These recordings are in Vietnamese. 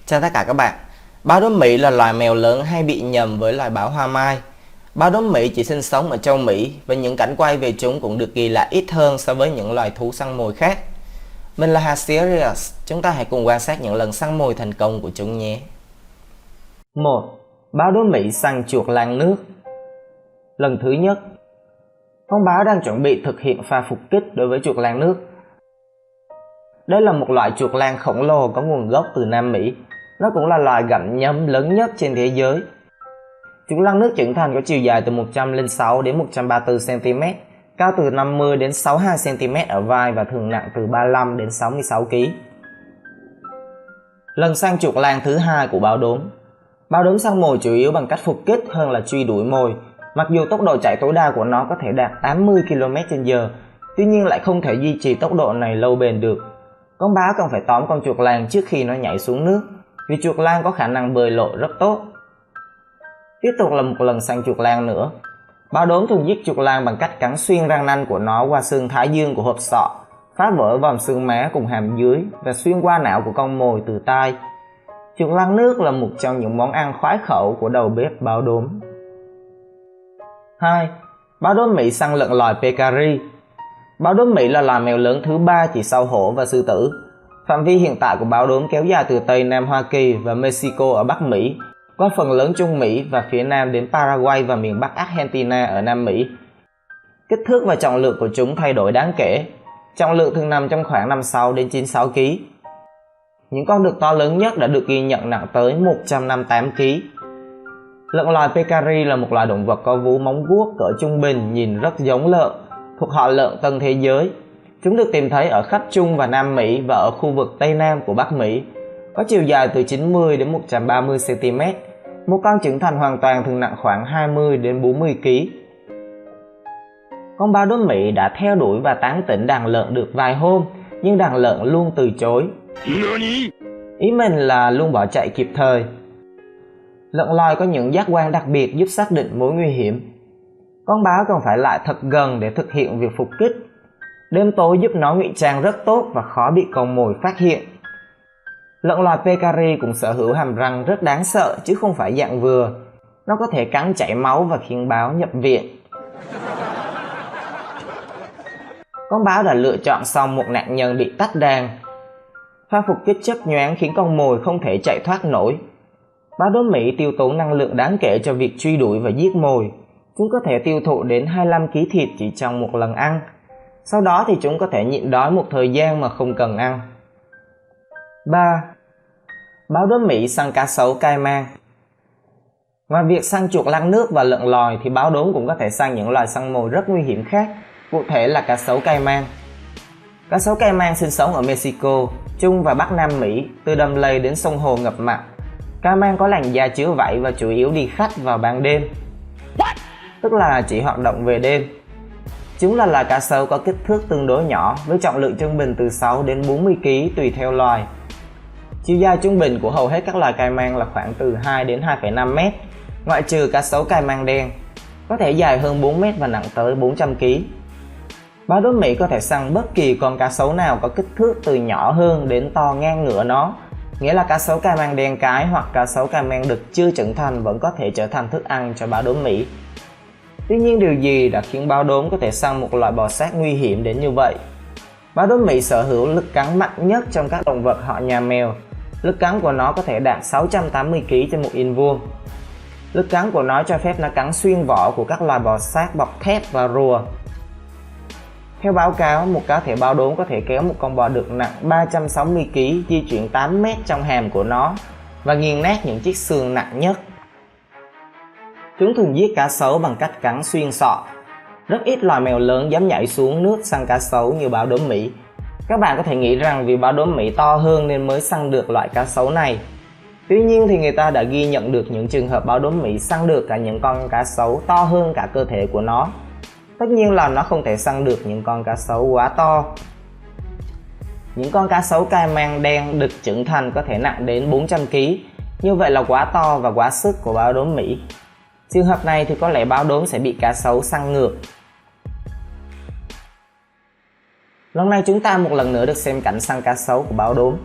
Chào tất cả các bạn. Báo đốm Mỹ là loài mèo lớn hay bị nhầm với loài báo hoa mai. Báo đốm Mỹ chỉ sinh sống ở châu Mỹ và những cảnh quay về chúng cũng được ghi lại ít hơn so với những loài thú săn mồi khác. Mình là Hasirius, chúng ta hãy cùng quan sát những lần săn mồi thành công của chúng nhé. 1. Báo đốm Mỹ săn chuột lang nước. Lần thứ nhất, con báo đang chuẩn bị thực hiện pha phục kích đối với chuột lang nước. Đây là một loại chuột lang khổng lồ có nguồn gốc từ Nam Mỹ. Nó cũng là loài gặm nhấm lớn nhất trên thế giới. Chuột lang nước trưởng thành có chiều dài từ 106 đến 134 cm, cao từ 50 đến 62 cm ở vai và thường nặng từ 35 đến 66 kg. Lần săn chuột lang thứ hai của báo đốm. Báo đốm săn mồi chủ yếu bằng cách phục kích hơn là truy đuổi mồi. Mặc dù tốc độ chạy tối đa của nó có thể đạt 80 km/h, tuy nhiên lại không thể duy trì tốc độ này lâu bền được. Con báo cần phải tóm con chuột lang trước khi nó nhảy xuống nước, vì chuột lang có khả năng bơi lội rất tốt. Tiếp tục là một lần săn chuột lang nữa. Báo đốm thường giết chuột lang bằng cách cắn xuyên răng nanh của nó qua xương thái dương của hộp sọ, phá vỡ vòm xương má cùng hàm dưới và xuyên qua não của con mồi từ tai. Chuột lang nước là một trong những món ăn khoái khẩu của đầu bếp báo đốm. 2. Báo đốm Mỹ săn lợn loài peccary. Báo đốm Mỹ là loài mèo lớn thứ ba chỉ sau hổ và sư tử. Phạm vi hiện tại của báo đốm kéo dài từ Tây Nam Hoa Kỳ và Mexico ở Bắc Mỹ, qua phần lớn Trung Mỹ và phía Nam đến Paraguay và miền Bắc Argentina ở Nam Mỹ. Kích thước và trọng lượng của chúng thay đổi đáng kể. Trọng lượng thường nằm trong khoảng 56 đến 96 kg. Những con đực to lớn nhất đã được ghi nhận nặng tới 158 kg. Lợn loài peccary là một loài động vật có vú móng guốc cỡ trung bình, nhìn rất giống lợn, thuộc họ lợn Tân Thế Giới. Chúng được tìm thấy ở khắp Trung và Nam Mỹ và ở khu vực Tây Nam của Bắc Mỹ. Có chiều dài từ 90 đến 130 cm. Một con trưởng thành hoàn toàn thường nặng khoảng 20 đến 40 kg. Con báo đốm Mỹ đã theo đuổi và tán tỉnh đàn lợn được vài hôm, nhưng đàn lợn luôn từ chối. Ý mình là luôn bỏ chạy kịp thời. Lợn loài có những giác quan đặc biệt giúp xác định mối nguy hiểm. Con báo cần phải lại thật gần để thực hiện việc phục kích. Đêm tối giúp nó ngụy trang rất tốt và khó bị con mồi phát hiện. Lợn loài peccary cũng sở hữu hàm răng rất đáng sợ chứ không phải dạng vừa. Nó có thể cắn chảy máu và khiến báo nhập viện. Con báo đã lựa chọn xong một nạn nhân bị tách đàn. Pha phục kích chớp nhoáng khiến con mồi không thể chạy thoát nổi. Báo đốm Mỹ tiêu tốn năng lượng đáng kể cho việc truy đuổi và giết mồi. Chúng có thể tiêu thụ đến 25 kg thịt chỉ trong một lần ăn. Sau đó thì chúng có thể nhịn đói một thời gian mà không cần ăn. 3. Báo đốm Mỹ săn cá sấu cai mang. Ngoài việc săn chuột lang nước và lợn lòi thì báo đốm cũng có thể săn những loài săn mồi rất nguy hiểm khác, cụ thể là cá sấu cai mang. Cá sấu cai mang sinh sống ở Mexico, Trung và Bắc Nam Mỹ, từ đầm lầy đến sông hồ ngập mặn. Cai mang có làn da chứa vảy và chủ yếu đi khách vào ban đêm, tức là chỉ hoạt động về đêm. Chúng là loài cá sấu có kích thước tương đối nhỏ với trọng lượng trung bình từ 6 đến 40 kg tùy theo loài. Chiều dài trung bình của hầu hết các loài cai mang là khoảng từ 2 đến 2,5 m, ngoại trừ cá sấu cai mang đen, có thể dài hơn 4 m và nặng tới 400 kg. Báo đốm Mỹ có thể săn bất kỳ con cá sấu nào có kích thước từ nhỏ hơn đến to ngang ngửa nó, nghĩa là cá sấu cai mang đen cái hoặc cá sấu cai mang đực chưa trưởng thành vẫn có thể trở thành thức ăn cho báo đốm Mỹ. Tuy nhiên điều gì đã khiến báo đốm có thể săn một loại bò sát nguy hiểm đến như vậy? Báo đốm Mỹ sở hữu lực cắn mạnh nhất trong các động vật họ nhà mèo. Lực cắn của nó có thể đạt 680 kg trên một inch vuông. Lực cắn của nó cho phép nó cắn xuyên vỏ của các loài bò sát bọc thép và rùa. Theo báo cáo, một cá thể báo đốm có thể kéo một con bò đực nặng 360 kg di chuyển 8 m trong hàm của nó và nghiền nát những chiếc xương nặng nhất. Chúng thường giết cá sấu bằng cách cắn xuyên sọ. Rất ít loài mèo lớn dám nhảy xuống nước săn cá sấu như báo đốm Mỹ. Các bạn có thể nghĩ rằng vì báo đốm Mỹ to hơn nên mới săn được loại cá sấu này. Tuy nhiên thì người ta đã ghi nhận được những trường hợp báo đốm Mỹ săn được cả những con cá sấu to hơn cả cơ thể của nó. Tất nhiên là nó không thể săn được những con cá sấu quá to. Những con cá sấu cai mang đen đực trưởng thành có thể nặng đến 400 kg. Như vậy là quá to và quá sức của báo đốm Mỹ. Trường hợp này thì có lẽ báo đốm sẽ bị cá sấu săn ngược. Lần này chúng ta một lần nữa được xem cảnh săn cá sấu của báo đốm.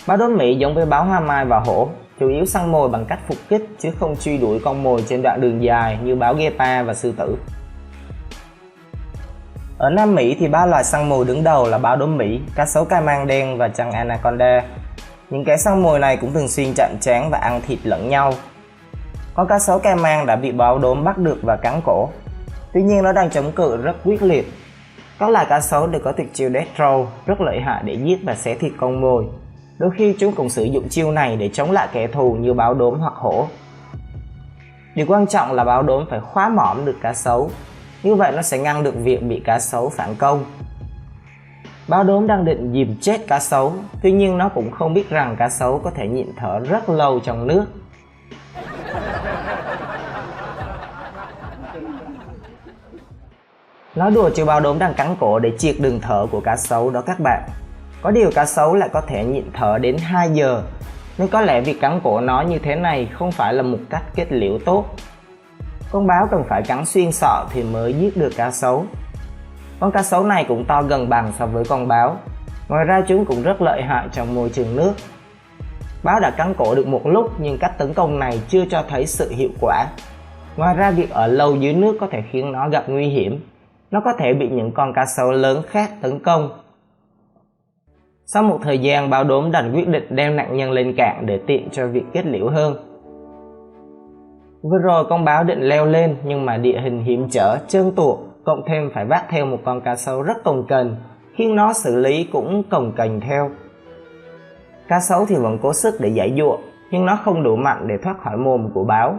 Báo đốm Mỹ giống với báo hoa mai và hổ, chủ yếu săn mồi bằng cách phục kích chứ không truy đuổi con mồi trên đoạn đường dài như báo guepard và sư tử. Ở Nam Mỹ thì ba loài săn mồi đứng đầu là báo đốm Mỹ, cá sấu cai mang đen và chăn anaconda. Những kẻ săn mồi này cũng thường xuyên chạm trán và ăn thịt lẫn nhau. Con cá sấu cai mang đã bị báo đốm bắt được và cắn cổ. Tuy nhiên nó đang chống cự rất quyết liệt. Các loài cá sấu đều có tuyệt chiêu death throw rất lợi hại để giết và xé thịt con mồi. Đôi khi chúng cũng sử dụng chiêu này để chống lại kẻ thù như báo đốm hoặc hổ. Điều quan trọng là báo đốm phải khóa mõm được cá sấu. Như vậy nó sẽ ngăn được việc bị cá sấu phản công. Báo đốm đang định dìm chết cá sấu, tuy nhiên nó cũng không biết rằng cá sấu có thể nhịn thở rất lâu trong nước. Nói đùa chứ báo đốm đang cắn cổ để triệt đường thở của cá sấu đó các bạn. Có điều cá sấu lại có thể nhịn thở đến 2 giờ, nên có lẽ việc cắn cổ nó như thế này không phải là một cách kết liễu tốt. Con báo cần phải cắn xuyên sọ thì mới giết được cá sấu. Con cá sấu này cũng to gần bằng so với con báo. Ngoài ra chúng cũng rất lợi hại trong môi trường nước. Báo đã cắn cổ được một lúc nhưng cách tấn công này chưa cho thấy sự hiệu quả. Ngoài ra việc ở lâu dưới nước có thể khiến nó gặp nguy hiểm. Nó có thể bị những con cá sấu lớn khác tấn công. Sau một thời gian, báo đốm đành quyết định đem nạn nhân lên cạn để tiện cho việc kết liễu hơn. Vừa rồi con báo định leo lên nhưng mà địa hình hiểm trở, trơn tuột, cộng thêm phải vác theo một con cá sấu rất cồng kềnh, khiến nó xử lý cũng cồng kềnh theo. Cá sấu thì vẫn cố sức để giãy giụa, nhưng nó không đủ mạnh để thoát khỏi mồm của báo.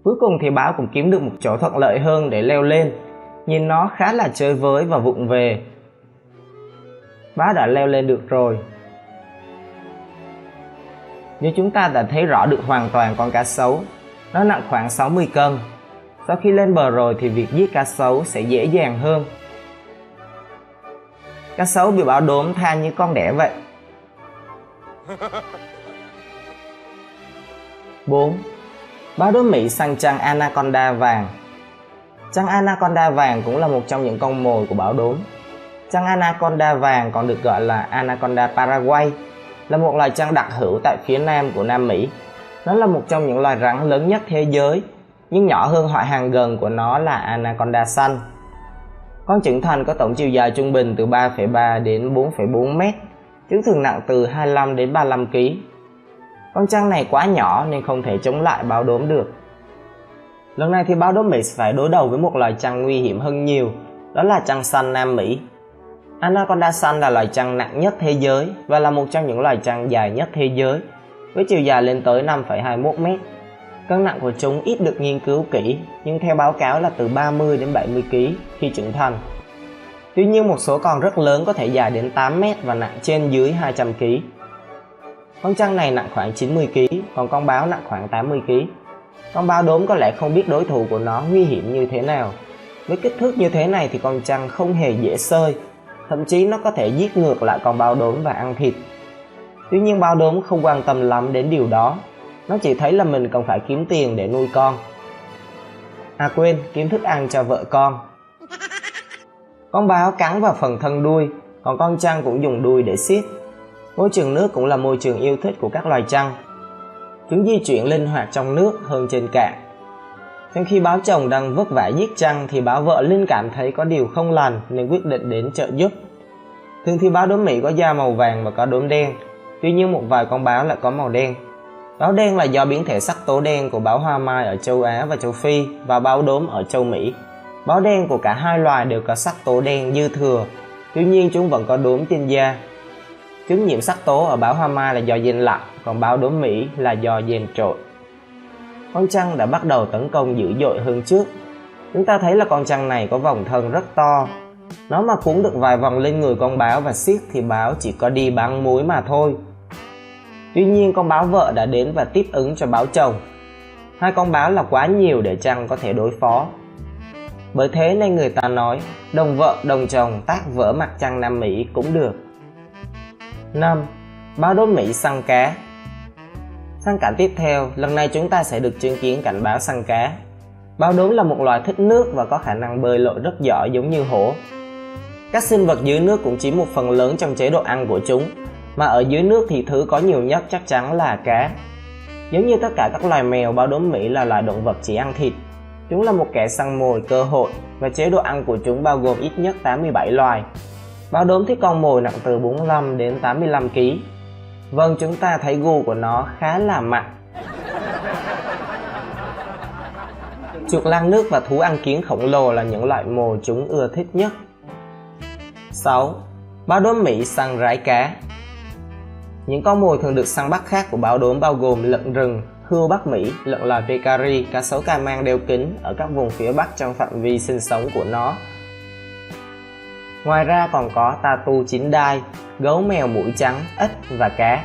Cuối cùng thì báo cũng kiếm được một chỗ thuận lợi hơn để leo lên. Nhìn nó khá là chơi với và vụng về. Báo đã leo lên được rồi. Như chúng ta đã thấy rõ được hoàn toàn con cá sấu. Nó nặng khoảng 60 cân. Sau khi lên bờ rồi thì việc giết cá sấu sẽ dễ dàng hơn. Cá sấu bị báo đốm tha như con đẻ vậy. 4. Báo đốm Mỹ săn chăn anaconda vàng. Chăn anaconda vàng cũng là một trong những con mồi của báo đốm. Chăn anaconda vàng còn được gọi là anaconda Paraguay, là một loài chăn đặc hữu tại phía nam của Nam Mỹ. Nó là một trong những loài rắn lớn nhất thế giới, nhưng nhỏ hơn họ hàng gần của nó là anaconda xanh. Con trưởng thành có tổng chiều dài trung bình từ 3,3 đến 4,4 mét, chúng thường nặng từ 25 đến 35 kg. Con chăn này quá nhỏ nên không thể chống lại báo đốm được. Lần này thì báo đốm Mỹ phải đối đầu với một loài chăn nguy hiểm hơn nhiều, đó là chăn xanh Nam Mỹ. Anaconda xanh là loài chăn nặng nhất thế giới và là một trong những loài chăn dài nhất thế giới, với chiều dài lên tới 5,21 mét. Cân nặng của chúng ít được nghiên cứu kỹ, nhưng theo báo cáo là từ 30 đến 70 kg khi trưởng thành. Tuy nhiên một số con rất lớn có thể dài đến 8 mét và nặng trên dưới 200 kg. Con chăn này nặng khoảng 90 kg, còn con báo nặng khoảng 80 kg. Con báo đốm có lẽ không biết đối thủ của nó nguy hiểm như thế nào. Với kích thước như thế này thì con chăn không hề dễ xơi, thậm chí nó có thể giết ngược lại con báo đốm và ăn thịt. Tuy nhiên báo đốm không quan tâm lắm đến điều đó, nó chỉ thấy là mình cần phải kiếm tiền để nuôi con. À quên, kiếm thức ăn cho vợ con. Con báo cắn vào phần thân đuôi, còn con chăn cũng dùng đuôi để xiết. Môi trường nước cũng là môi trường yêu thích của các loài chăn. Chúng di chuyển linh hoạt trong nước hơn trên cạn. Trong khi báo chồng đang vất vả giết chăn thì báo vợ linh cảm thấy có điều không lành nên quyết định đến trợ giúp. Thường thì báo đốm Mỹ có da màu vàng và có đốm đen, tuy nhiên một vài con báo lại có màu đen. Báo đen là do biến thể sắc tố đen của báo hoa mai ở châu Á và châu Phi và báo đốm ở châu Mỹ. Báo đen của cả hai loài đều có sắc tố đen dư thừa, tuy nhiên chúng vẫn có đốm trên da. Chúng nhiễm sắc tố ở báo hoa mai là do gen lặng, còn báo đốm Mỹ là do gen trội. Con chăn đã bắt đầu tấn công dữ dội hơn trước. Chúng ta thấy là con chăn này có vòng thân rất to. Nó mà cuốn được vài vòng lên người con báo và siết thì báo chỉ có đi băng múi mà thôi. Tuy nhiên con báo vợ đã đến và tiếp ứng cho báo chồng. Hai con báo là quá nhiều để chăn có thể đối phó. Bởi thế nên người ta nói đồng vợ đồng chồng tác vỡ mặt chăn Nam Mỹ cũng được. 5. Báo đốm Mỹ săn cá. Sang cảnh tiếp theo, lần này chúng ta sẽ được chứng kiến cảnh báo săn cá. Báo đốm là một loài thích nước và có khả năng bơi lội rất giỏi giống như hổ. Các sinh vật dưới nước cũng chiếm một phần lớn trong chế độ ăn của chúng, mà ở dưới nước thì thứ có nhiều nhất chắc chắn là cá. Giống như tất cả các loài mèo, báo đốm Mỹ là loài động vật chỉ ăn thịt. Chúng là một kẻ săn mồi cơ hội và chế độ ăn của chúng bao gồm ít nhất 87 loài. Báo đốm thích con mồi nặng từ 45 đến 85 kg. Vâng, chúng ta thấy gu của nó khá là mặn. Chuột lang nước và thú ăn kiến khổng lồ là những loại mồi chúng ưa thích nhất. 6. Báo đốm Mỹ săn rái cá. Những con mồi thường được săn bắt khác của báo đốm bao gồm lợn rừng, hươu Bắc Mỹ, lợn loài peccary, cá sấu ca mang đeo kính ở các vùng phía Bắc trong phạm vi sinh sống của nó. Ngoài ra còn có tatu chín đai, gấu mèo mũi trắng, ếch và cá.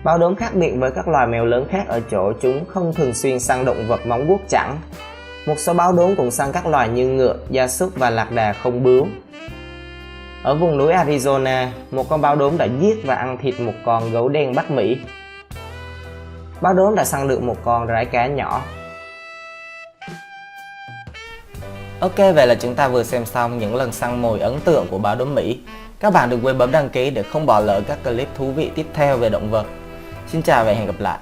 Báo đốm khác biệt với các loài mèo lớn khác ở chỗ chúng không thường xuyên săn động vật móng vuốt chẵn. Một số báo đốm cũng săn các loài như ngựa, gia súc và lạc đà không bướu. Ở vùng núi Arizona, một con báo đốm đã giết và ăn thịt một con gấu đen Bắc Mỹ. Báo đốm đã săn được một con rái cá nhỏ. Ok, vậy là chúng ta vừa xem xong những lần săn mồi ấn tượng của báo đốm Mỹ. Các bạn đừng quên bấm đăng ký để không bỏ lỡ các clip thú vị tiếp theo về động vật. Xin chào và hẹn gặp lại.